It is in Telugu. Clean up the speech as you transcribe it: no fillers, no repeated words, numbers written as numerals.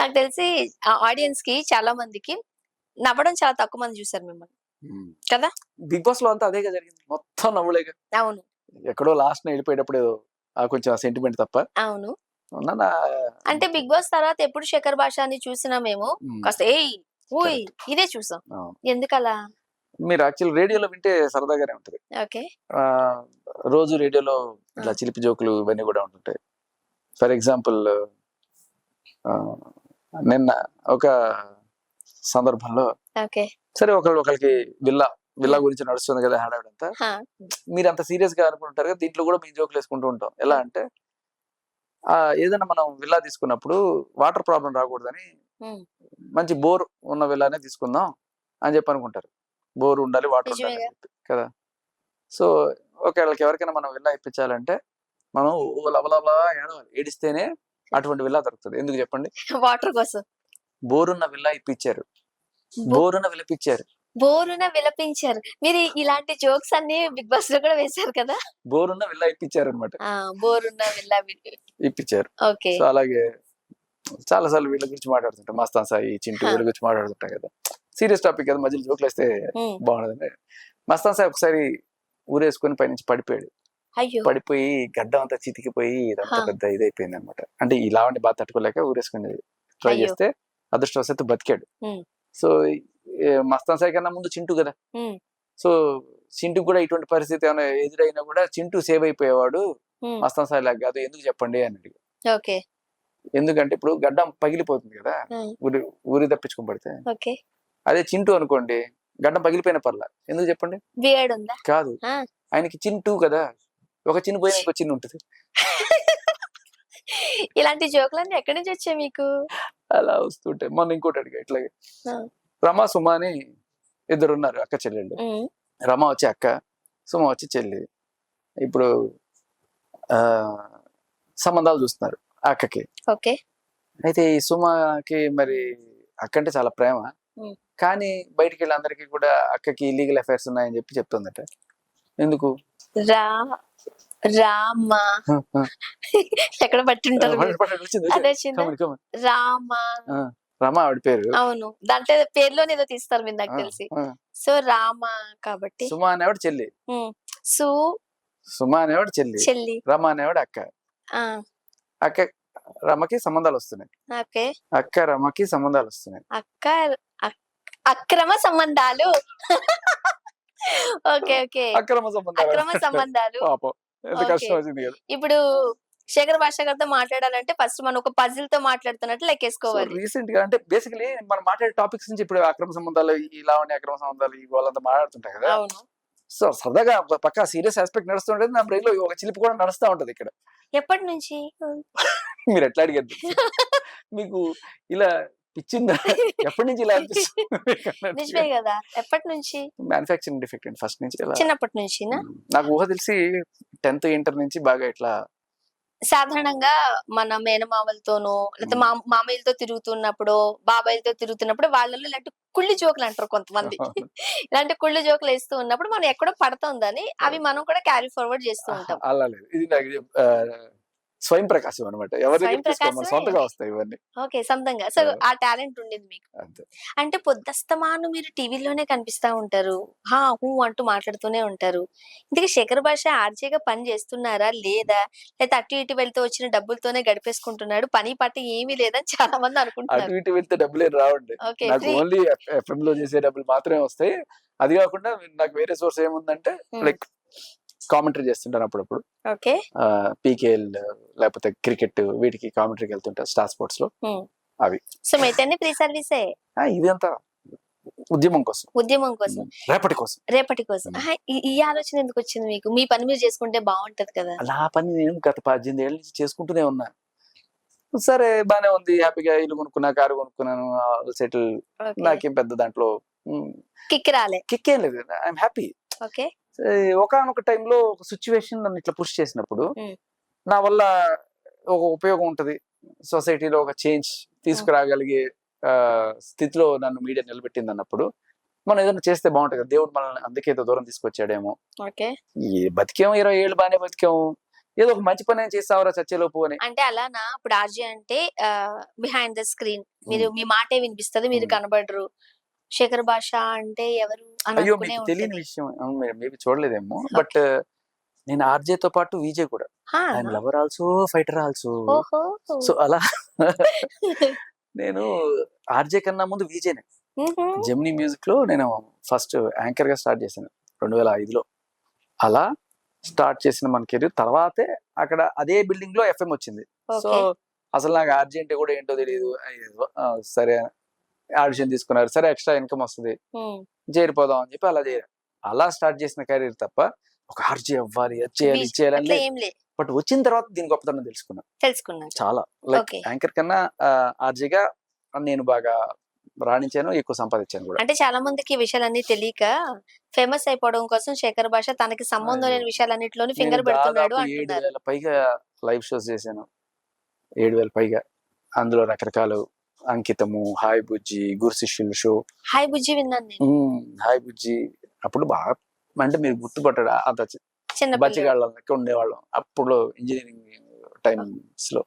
నాకు తెలిసి ఆడియన్స్ కి చాలా మందికి నవ్వడం చాలా తక్కువ మంది చూసారు మిమ్మల్ని కదా. బిగ్ బాస్ లో అంతా అదేగా జరిగింది, మొత్తం నవ్వులేగా. అవును ఎక్కడో లాస్ట్ వెళ్ళిపోయేటప్పుడు కొంచెం సెంటిమెంట్ తప్ప అవును. ఉన్నా అంటే బిగ్ బాస్ తర్వాత ఎప్పుడు శేఖర్ భాషని చూసినా మేము కాస్త ఏయ్ ఊయ్ ఇదే చూసాం. ఎందుకలా? మీరు యాక్చువల్ రేడియోలో వింటే సరదాగానే ఉంటది. ఓకే. రోజు రేడియోలో ఇట్లా చిలిపి జోకులు ఇవన్నీ కూడా ఉంటుంటాయి. ఫర్ ఎగ్జాంపుల్ నిన్న ఒక సందర్భంలో సరే ఒకరికి విల్లా గురించి నడుస్తుంది కదా హడావిడంతా. మీరు అంత సీరియస్ గా అనుకుంటారు కదా, దీంట్లో కూడా మీ జోకులు వేసుకుంటూ ఉంటాం. ఎలా అంటే ఏదైనా మనం విల్లా తీసుకున్నప్పుడు వాటర్ ప్రాబ్లం రాకూడదని మంచి బోర్ ఉన్న విల్లానే తీసుకుందాం అని చెప్పి అనుకుంటారు. బోర్ ఉండాలి, వాటర్ ఉండాలి అని చెప్పి కదా. సో ఒకవేళకి ఎవరికైనా మనం విల్లా ఇప్పించాలంటే మనం లవలవలా ఏడిస్తేనే అటువంటి విల్లా దొరుకుతుంది. ఎందుకు చెప్పండి? వాటర్ కోసం. బోరున్న విల్లా ఇప్పించారు, బోరున విలపించారు. మీరు ఇలాంటి జోక్స్ అన్ని బిగ్ బాస్ లో కూడా వేశారు కదా. బోరున్న విల్లా ఇప్పించారు అనమాట. బోరున్న విల్లా ఇప్పించారు. సో అలాగే చాలా సార్లు వీళ్ళ గురించి మాట్లాడుతుంటాం, మస్తాన్ సాయి, చింటూ వీళ్ళ గురించి మాట్లాడుతుంటాం కదా. సీరియస్ టాపిక్ కదా, మధ్యలో జోకులు వేస్తే బాగుండదండి. మస్తాన్ సాయి ఒకసారి ఊరేసుకొని పైనుంచి పడిపోయి గడ్డం అంతా చితికిపోయి ఇదంతా పెద్ద ఇదైపోయింది అనమాట. అంటే ఇలా బాగా తట్టుకోలేక ఊరేసుకుని ట్రై చేస్తే అదృష్టవశాత్తు బతికాడు. సో మస్తాన్ సాయి కన్నా ముందు చింటూ కదా. సో చింటూ కూడా ఇటువంటి పరిస్థితి ఏమైనా ఎదురైనా కూడా చింటూ సేవ్ అయిపోయేవాడు, మస్తాన్ సాయి లాగా కాదు. ఎందుకు చెప్పండి అని అడిగి. ఎందుకంటే ఇప్పుడు గడ్డం పగిలిపోతుంది కదా ఊరి తప్పించుకొని పడితే. అదే చింటూ అనుకోండి, గడ్డం పగిలిపోయిన పర్లా, ఎందుకు చెప్పండి? కాదు, ఆయనకి చింటూ కదా, ఒక చిన్న పోయిన ఇంకో చిన్న ఉంటుంది. ఇలాంటి జోకులన్నీ ఎక్కడి నుంచి వచ్చాయి మీకు? అలా వస్తుంటాయి. మొన్న ఇంకోటి అడిగా ఇట్లాగే, రమా సుమ అని ఇద్దరు ఉన్నారు అక్క చెల్లెళ్ళు. రమ వచ్చి అక్క, సుమ వచ్చి చెల్లి. ఇప్పుడు సంబంధాలు చూస్తున్నారు అక్కకి. అయితే ఈ సుమకి మరి అక్క అంటే చాలా ప్రేమ, కానీ బయటికి వెళ్ళి అందరికి కూడా అక్కకి ఇల్లీగల్ అఫైర్స్ ఉన్నాయని చెప్పి చెప్తుందట. ఎందుకు? ఎక్కడ పట్టింటారు? రమా ఆవిడ పేరు. అవును, దాంట్లో పేరులోనే ఏదో తీస్తారు మీరు నాకు తెలిసి. సో రామ కాబట్టి. సుమా అనేవాడు చెల్లి, సుమా అనేవాడు చెల్లి, రమా అనేవాడు అక్క. అక్క రమకి సంబంధాలు వస్తున్నాయి. అక్క రమకి సంబంధాలు వస్తున్నాయి. అక్రమ సంబంధాలు. అక్రమ సంబంధాలు. ఇప్పుడు శేఖర్ భాష గారితో మాట్లాడాలంటే ఫస్ట్ మనం ఒక పజిల్ తో మాట్లాడుతున్నట్టు లెక్కేసుకోవాలి. రీసెంట్ గా అంటే బేసికలీ మనం మాట్లాడే టాపిక్స్ నుంచి ఇప్పుడు అక్రమ సంబంధాలు, ఇలా అక్రమ సంబంధాలు వాళ్ళంతా మాట్లాడుతుంటాయి కదా. సో సరదాగా పక్కా సీరియస్ ఆస్పెక్ట్ నడుస్తుంటది, నా బ్రెయిన్ లో ఒక చిలిపి కూడా నడుస్తా ఉంటది ఇక్కడ. ఎప్పటి నుంచి? మీరు ఎట్లా అడిగారు? మీకు ఇలా పిచ్చిందా? ఎప్పటి నుంచి ఇలా నిజమే కదా, ఎప్పటి నుంచి? మ్యానుఫ్యాక్చరింగ్ డిఫెక్ట్ అండి, ఫస్ట్ నుంచి. చిన్నప్పటి నుంచి నాకు ఊహ తెలిసి 10th ఇంటర్ నుంచి బాగా ఇట్లా సాధారణంగా మన మేనమామలతోనో లేకపోతే మామయ్యలతో తిరుగుతున్నప్పుడు, బాబాయిలతో తిరుగుతున్నప్పుడు వాళ్ళలో ఇలాంటి కుళ్ళి జోకులు అంటారు కొంతమంది. ఇలాంటి కుళ్ళి జోకులు వేస్తూ ఉన్నప్పుడు మనం ఎక్కడో పడుతుందని అవి మనం కూడా క్యారీ ఫార్వర్డ్ చేస్తూ ఉంటాం. అలా లేదు, ఇది నాకు స్వయం ప్రకాశం అనమాట. సొంతగా వస్తాయి ఇవన్నీ. సొంతంగా. సో ఆ టాలెంట్ ఉండేది మీకు. అంటే పొద్దస్తమాను మీరు టీవీలోనే కనిపిస్తా ఉంటారు, హూ అంటూ మాట్లాడుతూనే ఉంటారు. ఇందుకే శేఖర్ భాష ఆర్జేగా పని చేస్తున్నారా లేదా, లేకపోతే అటు ఇటు వెళ్తే వచ్చిన డబ్బులతోనే గడిపేసుకుంటున్నాడు, పని పాట ఏమీ లేదని చాలా మంది అనుకుంటున్నారు. అటు ఇటు వెళ్తే డబ్బులే రావండి, నాకు ఓన్లీ FM లో చేసే డబ్బులు మాత్రమే వస్తాయి. అది కాకుండా నాకు వేరే సోర్స్ ఏముందంటే లైక్ కామెంటరీ చేస్తుంటాను అప్పుడప్పుడు. పీకేఎల్ లేకపోతే క్రికెట్ వీటికి కామెంటరీకి వెళ్తుంటారు స్టార్ స్పోర్ట్స్ లో. అవి సో మిగతా ఫ్రీ సర్వీసే. ఇదంతా ఉద్యమం కోసం, రేపటి కోసం. ఈ ఆలోచన ఎందుకు వచ్చింది మీకు? మీ పని మీరు చేసుకుంటే బాగుంటది కదా. అలా పని నేను గత 18 ఏళ్ళ నుంచి చేసుకుంటూనే ఉన్నా. సరే బానే ఉంది, హ్యాపీగా ఇల్లు కొనుక్కున్నా, కారు కొనుక్కున్నాను, సెటిల్. నాకేం పెద్ద దాంట్లో కిక్ ఏం లేదు, ఐఎమ్ హ్యాపీ. ఒకనొక టైంలో ఒక సిచ్యువేషన్ నన్ను ఇట్లా పుష్ చేసినప్పుడు నా వల్ల ఒక ఉపయోగం ఉంటది, సొసైటీలో ఒక చేంజ్ తీసుకురాగలిగే స్థితిలో నన్ను మీడియా నిలబెట్టింది అన్నప్పుడు మనం ఏదైనా చేస్తే బాగుంటుంది కదా. దేవుడు మనల్ని అందుకే దూరం తీసుకొచ్చాడేమో. ఈ బతికేమో 20 ఏళ్ళు బాగానే బతికాము, ఏదో ఒక మంచి పని చేస్తావరా చచ్చేలోపు అని. అంటే అలానా? ఇప్పుడు ఆర్జే అంటే బిహైండ్ ద స్క్రీన్ మీరు మీ మాటే వినిపిస్తది, మీరు కనబడరు. శేఖర్ భాష అంటే ఎవరు అని అయ్యో అనుకునే మీకు ఉంటది. తెలియని విషయం మేబీ చూడలేదేమో. బట్ నేను ఆర్జేతో పాటు విజే కూడా. I'm lover also, fighter also. ఓహో! సో అలా నేను ఆర్జే కన్నా ముందు విజేనే. జెమినీ మ్యూజిక్ లో నేను ఫస్ట్ యాంకర్ గా స్టార్ట్ చేశాను 2005లో. అలా స్టార్ట్ చేసిన మన కెరీర్ తర్వాతే అక్కడ అదే బిల్డింగ్ లో ఎఫ్ఎం వచ్చింది. సో అసలు నాకు ఆర్జే అంటే కూడా ఏంటో తెలియదు. సరే ఆడిషన్ తీసుకున్నారు, సరే ఎక్స్ట్రా ఇన్కమ్ వస్తుంది చేరిపోదాం అని చెప్పి అలా చేయాలి. అలా స్టార్ట్ చేసిన కెరీర్ తప్ప ఒక ఆర్జే అవ్వాలి, అది చేయాలి, ఇది చేయాలని. బట్ వచ్చిన తర్వాత దీని గొప్పతనం తెలుసుకున్నాను చాలా. లైక్ యాంకర్ కన్నా ఆర్జేగా నేను బాగా రాణించాను, ఎక్కువ సంపాదించాను కూడా. అంటే చాలా మందికి ఈ విషయాలన్నీ తెలియక ఫేమస్ అయిపోవడం కోసం శేఖర్ భాష తనకి సంబంధం లేని విషయాలన్నిటిలోని ఫింగర్ పెడుతున్నాడు అంటున్నారు. 7,000 పైగా లైవ్ షోస్ చేశాను, 7,000 పైగా. అందులో రకరకాలు అంకితము, హాయ్ బుజ్జి, గురు శిష్యుల షో. హాయ్ బుజ్జి విన్నాను నేను. హాయ్ బుజ్జి అప్పుడు బాగా, అంటే మీరు గుర్తుపట్టాడు, అంత చిన్న బచ్చిగాళ్ళ ఉండేవాళ్ళం అప్పుడు ఇంజనీరింగ్ టైమ్స్ లో.